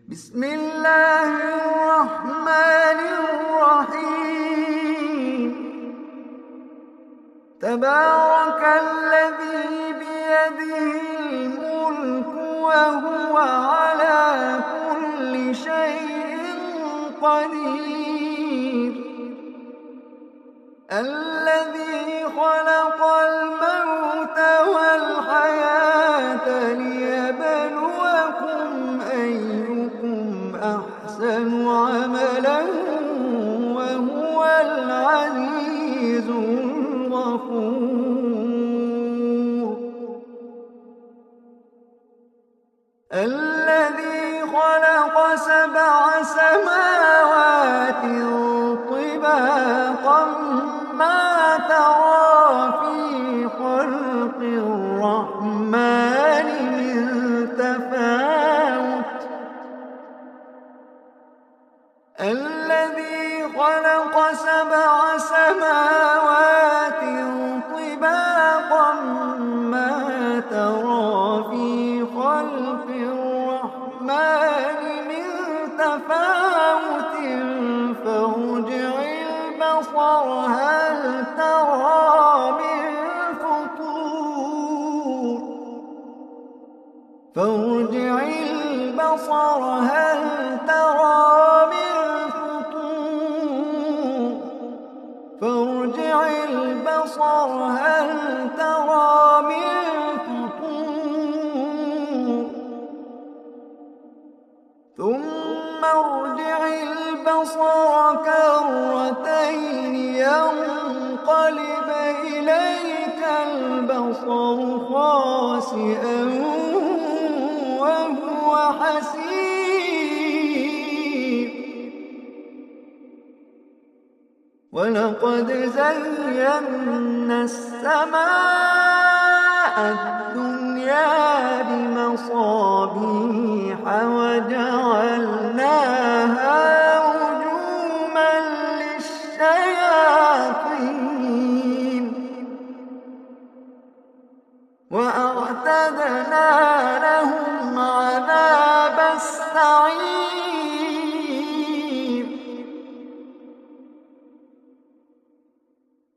بسم الله الرحمن الرحيم. تبارك الذي بيده الملك وهو على كل شيء قدير. الذي خلق الموت والحياة ليبلوكم أيكم أحسن عملا وهو العزيز الغفور. الذي خلق 7 سماوات طباقا ما ترى في خلق الرحمن من تفاوت. الذي خلق 7 سماوات طباقا ما ترى في خلق الرحمن من تفاوت فارجع البصر هل ترى من فطور. فارجع البصر هل ترى من فطور. فارجع البصر هل ترى من فطور. ثم ارجع البصر كرتين ينقلب إليك البصر خاسئا وهو حسير. ولقد زينا السماء الدنيا بمصابيح وجعلناها رجوما للشياطين وأعتدنا لهم عذاب السعير.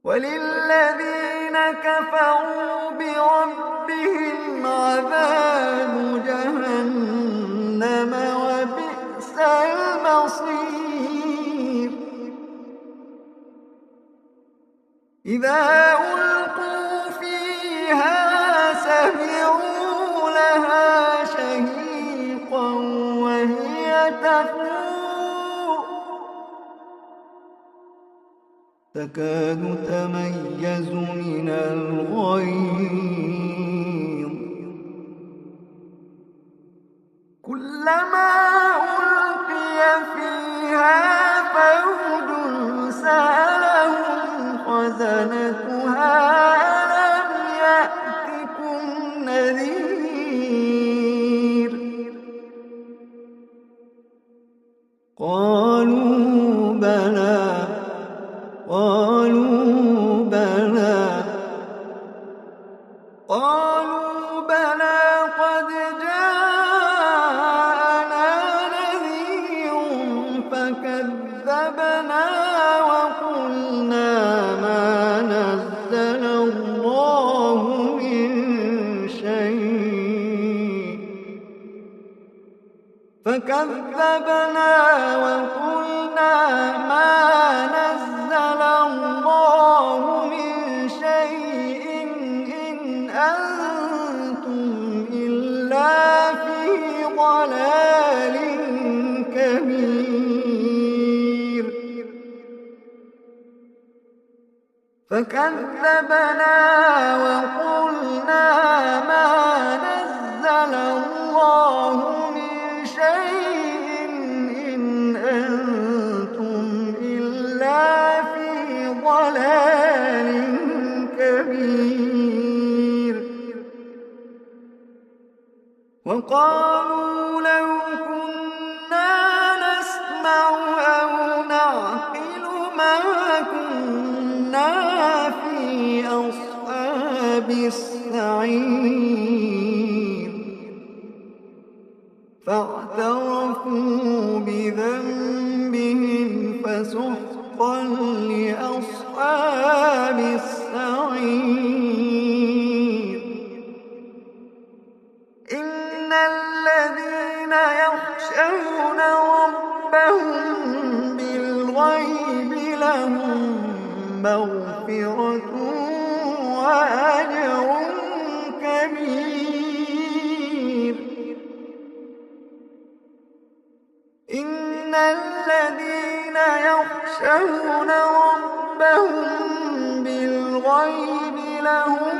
وللذين كفروا بربهم عذاب جهنم وبئس المصير. إذا ألقوا فيها سمعوا لها شهيقا وهي تفور تكاد تميز من الغيظ. كلما ألقي فيها فوج سألهم خزنتها ألم يأتكم نذير. قالوا بلى. قالوا بلى قد جاءنا نذير فكذبنا وقلنا ما نزل الله من شيء. فكذبنا وقلنا ما نزل الله من شيء إن أنتم إلا في ضلال كبير. فكذبنا وقلنا ما نزل الله من شيء إن أنتم إلا في ضلال كبير. وقالوا لو كنا نسمع أو نعقل ما كنا في أصحاب السعير. فاعترفوا فاعترفوا بذنبهم فسحقا لأصحاب السعير إن الذين يخشون ربهم بالغيب لهم مغفرة وأجر كبير إن الذين يخشون ربهم بالغيب لهم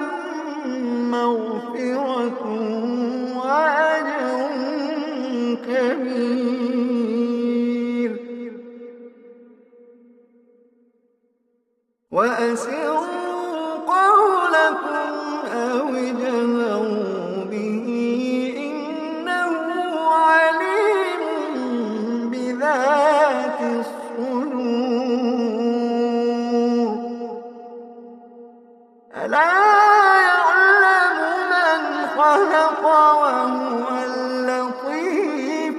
مغفرة وأجر كبير وأسروا قولكم أو اجهروا به إنه عليم بذات الصدور ألا يعلم من خلق وهو اللطيف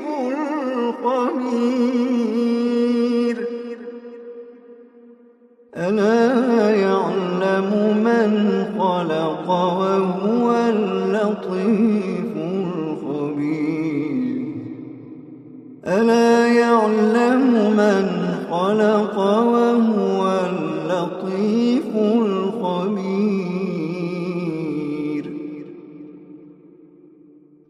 الخبير ألا يعلم من خلق وهو اللطيف الخبير ألا يعلم من خلق وهو اللطيف الخبير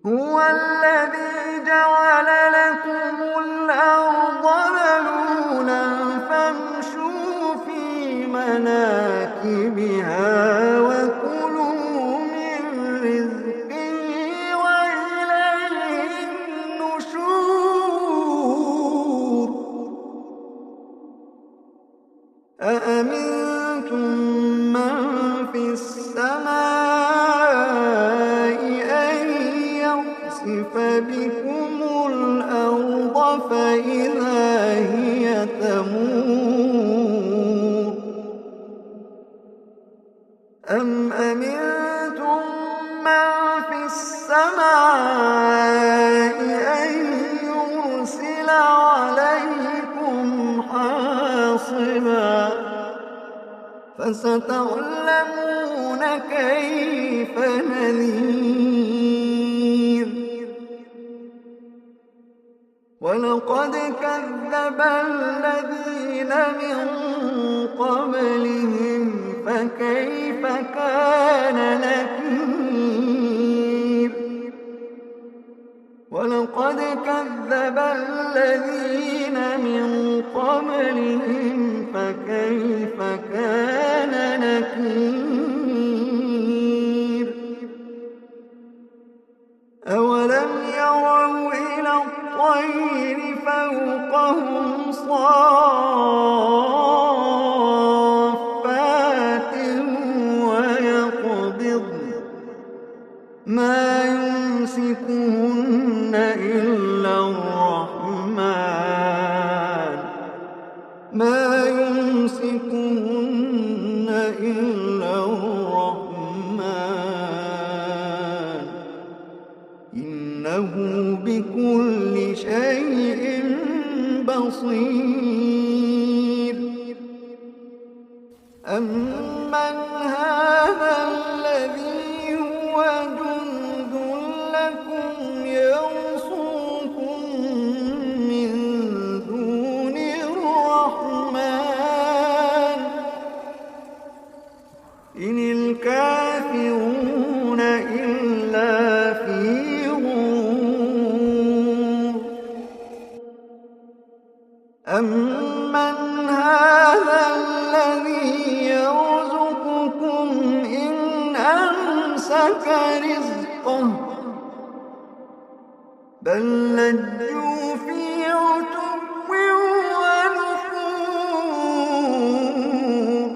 هو الذي جعل لكم الأرض ذلولا فامشوا في مناكبها وكلوا من رزقه وإليه النشور أأمنتم من في السماء أن يخسف بكم الأرض فإذا هي تمور أم أمنتم من في السماء أن يرسل عليكم حاصبا فستعلمون كيف نذير ولقد كذب الذين من قبلهم فكيف كان نكير ولقد كذب الذين من قبلهم فكيف كان نكير أولم يروا إلى الطير فوقهم صافات ويقبضن ما يمسكهن إلا الرحمن ما يمسكهن إلا الرحمن إنه بكل شيء بصير أمن هذا الذي هو جند لكم يرصوكم من دون الرحمن إن الكافرون إلا في غرور أمن هذا الذي يرزقكم إن أمسك رزقه بل لجوا في عتو ونفور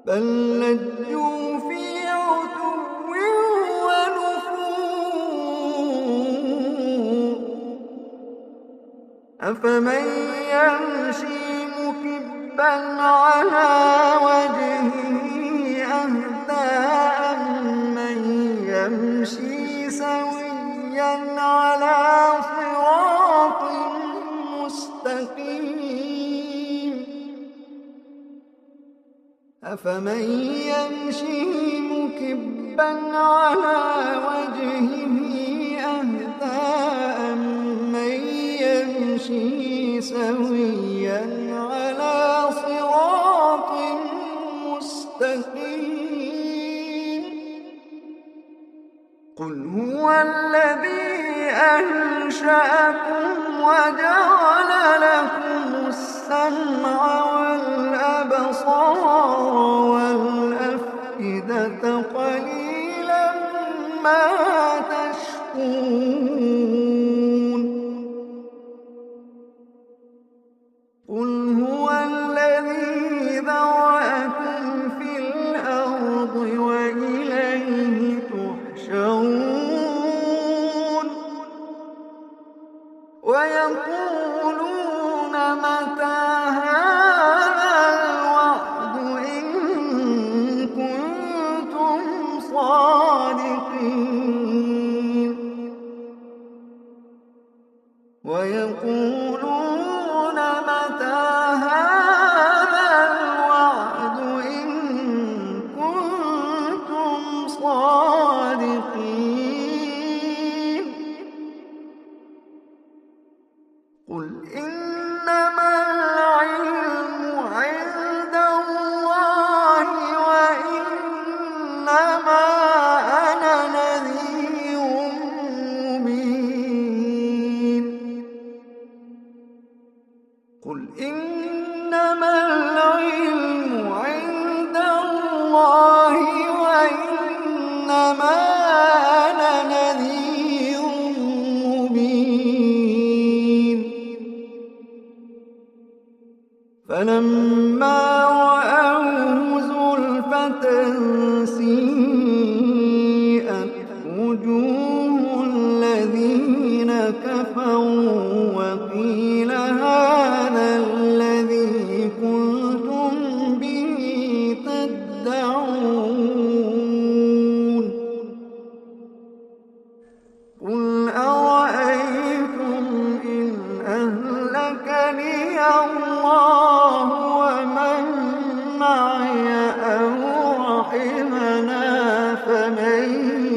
بل لجوا في عتو ونفور أفمن يمشي مكبا على وجهه أهدى أمن يمشي سويا على أفمن يمشي مكبا على وجهه أهدى أمن يمشي سويا على صراط مستقيم قل هو الذي أنشأكم وجعل لكم السمع والأبصار والأفئدة قليلا ما تشكرون قل هو الذي ذرأكم في الأرض وإليه تحشرون ويقولون متى هذا الوعد إن كنتم صادقين ويقولون متى هذا الوعد إن كنتم صادقين قل إنما العلم عند الله وإنما أنا نذير مبين قل إنما العلم عند الله وإنما أنا نذير مبين فلما رأوه زلفة سيئت وجوه الذين كفروا وقيل هذا الذي كنتم به تدعون قل أرأيتم إن أهلكني الله ومن معي أو رحمنا فمن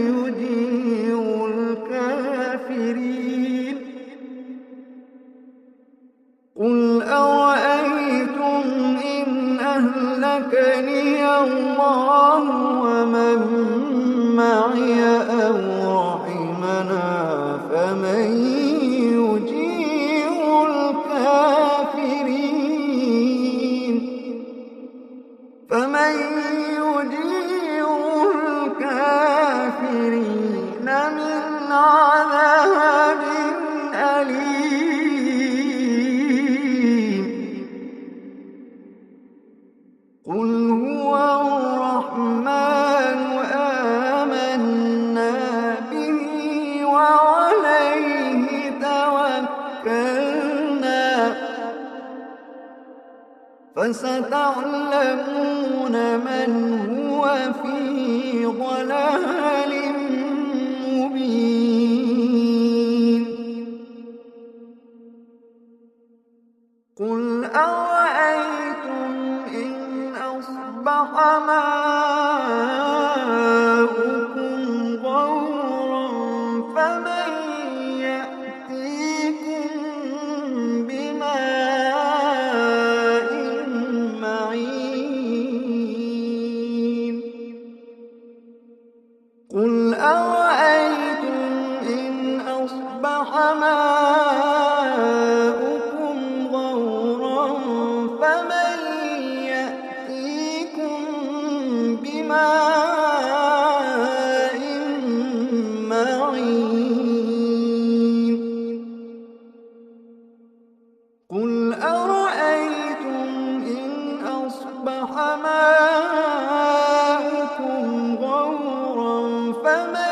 يجير الكافرين قل أرأيتم إن أهلكني الله ومن معي أو رحمنا فمن يجير الكافرين من عذاب أليم قل هو الرحمن آمنا به وعليه توكلنا فستعلمون من هو في ضلال مبين قل أرأيتم إن أصبح ماؤكم غورا فمن يأتيكم بماء معين قل أرأيتم إن أصبح ماؤكم غورا فمن يأتيكم بماء معين قل أرأيتم إن أصبح ماؤكم غورا فمن